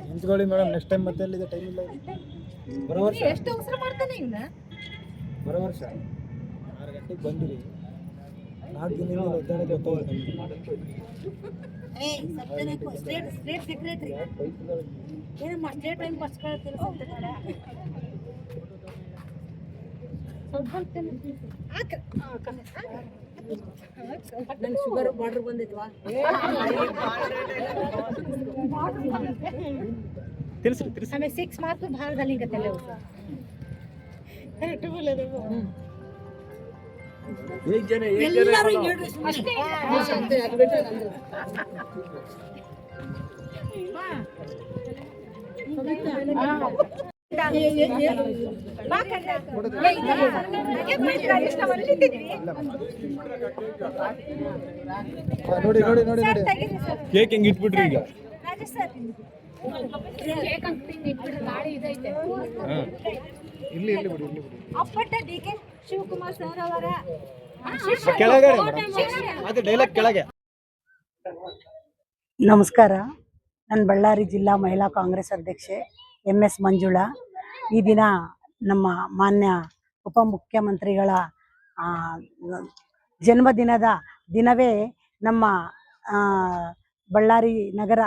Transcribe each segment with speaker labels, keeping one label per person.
Speaker 1: ನಿಂತ್ಕೊಳ್ಳಿ madam, next time ಮತ್ತೆ ಎಲ್ಲಿದೆ ಟೈಮ್ ಇಲ್ಲ. ಬರೋ ವರ್ಷ
Speaker 2: ಎಷ್ಟು ಅವಸರ ಮಾಡ್ತಾನೆ ಇವನ.
Speaker 1: ಬರೋ ವರ್ಷ 6 ಗಂಟೆಗೆ ಬಂದಿರಿ, 4 ದಿನದಿಂದ ಒದ್ದಾಡೋದು ಗೊತ್ತಾಗುತ್ತೆ.
Speaker 2: ಸ್ಟೇಟ್ ಸೆಕ್ರೆಟರಿ ಏನಮ್ಮ ಸ್ಟೇಟ್ ಟೈಮ್ ಫಸ್ಟ್ ಕಳ್ತೀರ ನಂಗೆ ಶುಗರ್ ಬಾರ್ಡರ್ ಬಂದಿದ್ವಾ ಆಮೇಲೆ 6 ಮಾರ್ಕ್ ಭಾಳ ದಲಿಗತ್ತಲ್ಲ
Speaker 1: ನೋಡಿ ನೋಡಿ ನೋಡಿ ನೋಡಿ ಕೇಕ್ ಹೆಂಗ್ ಇಟ್ಬಿಟ್ರಿ ಈಗ. ಇಲ್ಲಿ ಇಲ್ಲಿ ಬಿಡಿ, ಇಲ್ಲಿ ಬಿಡಿ.
Speaker 2: ಅಪ್ಪಟ ಡಿಕೆ ಶಿವಕುಮಾರ್ ಸರ್ ಅವರ
Speaker 1: ಕೆಳಗೆ ಅದು ಡೈಲಾಗ್ ಕೆಳಗೆ.
Speaker 3: ನಮಸ್ಕಾರ, ನಾನು ಬಳ್ಳಾರಿ ಜಿಲ್ಲಾ ಮಹಿಳಾ ಕಾಂಗ್ರೆಸ್ ಅಧ್ಯಕ್ಷೆ MS ಮಂಜುಳಾ. ಈ ದಿನ ನಮ್ಮ ಮಾನ್ಯ ಉಪಮುಖ್ಯಮಂತ್ರಿಗಳ ಜನ್ಮದಿನದ ದಿನವೇ ನಮ್ಮ ಬಳ್ಳಾರಿ ನಗರ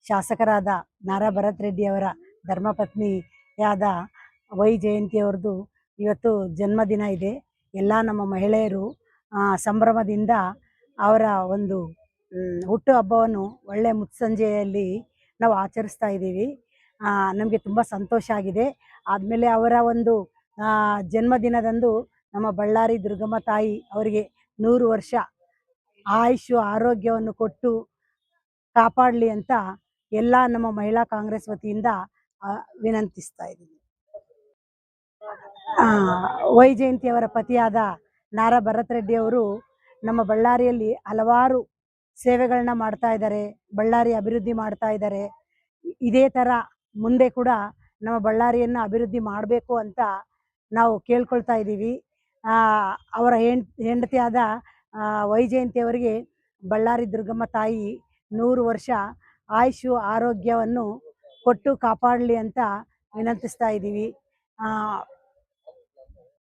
Speaker 3: ಶಾಸಕರಾದ ನಾರಾ ಭರತ್ ರೆಡ್ಡಿ ಅವರ ಧರ್ಮಪತ್ನಿಯಾದ ವೈ ಜಯಂತಿಯವ್ರದ್ದು ಇವತ್ತು ಜನ್ಮದಿನ ಇದೆ. ಎಲ್ಲ ನಮ್ಮ ಮಹಿಳೆಯರು ಸಂಭ್ರಮದಿಂದ ಅವರ ಒಂದು ಹುಟ್ಟು ಹಬ್ಬವನ್ನು ಒಳ್ಳೆ ಮುತ್ಸಂಜೆಯಲ್ಲಿ ನಾವು ಆಚರಿಸ್ತಾ ಇದ್ದೀವಿ. ನಮಗೆ ತುಂಬ ಸಂತೋಷ ಆಗಿದೆ. ಆದಮೇಲೆ ಅವರ ಒಂದು ಜನ್ಮದಿನದಂದು ನಮ್ಮ ಬಳ್ಳಾರಿ ದುರ್ಗಮ್ಮ ತಾಯಿ ಅವರಿಗೆ 100 ವರ್ಷ ಆಯುಷ್ಯ ಆರೋಗ್ಯವನ್ನು ಕೊಟ್ಟು ಕಾಪಾಡಲಿ ಅಂತ ಎಲ್ಲ ನಮ್ಮ ಮಹಿಳಾ ಕಾಂಗ್ರೆಸ್ ವತಿಯಿಂದ ವಿನಂತಿಸ್ತಾ ಇದ್ದೀವಿ. ವೈ ಜಯಂತಿಯವರ ಪತಿಯಾದ ನಾರಾ ಭರತ್ ರೆಡ್ಡಿ ಅವರು ನಮ್ಮ ಬಳ್ಳಾರಿಯಲ್ಲಿ ಹಲವಾರು ಸೇವೆಗಳನ್ನ ಮಾಡ್ತಾ ಇದ್ದಾರೆ, ಬಳ್ಳಾರಿ ಅಭಿವೃದ್ಧಿ ಮಾಡ್ತಾ ಇದ್ದಾರೆ. ಇದೇ ಥರ ಮುಂದೆ ಕೂಡ ನಮ್ಮ ಬಳ್ಳಾರಿಯನ್ನು ಅಭಿವೃದ್ಧಿ ಮಾಡಬೇಕು ಅಂತ ನಾವು ಕೇಳ್ಕೊಳ್ತಾ ಇದ್ದೀವಿ. ಅವರ ಹೆಂಡತಿಯಾದ ವೈ ಜಯಂತಿಯವರಿಗೆ ಬಳ್ಳಾರಿ ದುರ್ಗಮ್ಮ ತಾಯಿ 100 ವರ್ಷ ಆಯುಷ್ಯ ಆರೋಗ್ಯವನ್ನು ಕೊಟ್ಟು ಕಾಪಾಡಲಿ ಅಂತ ವಿನಂತಿಸ್ತಾ ಇದ್ದೀವಿ.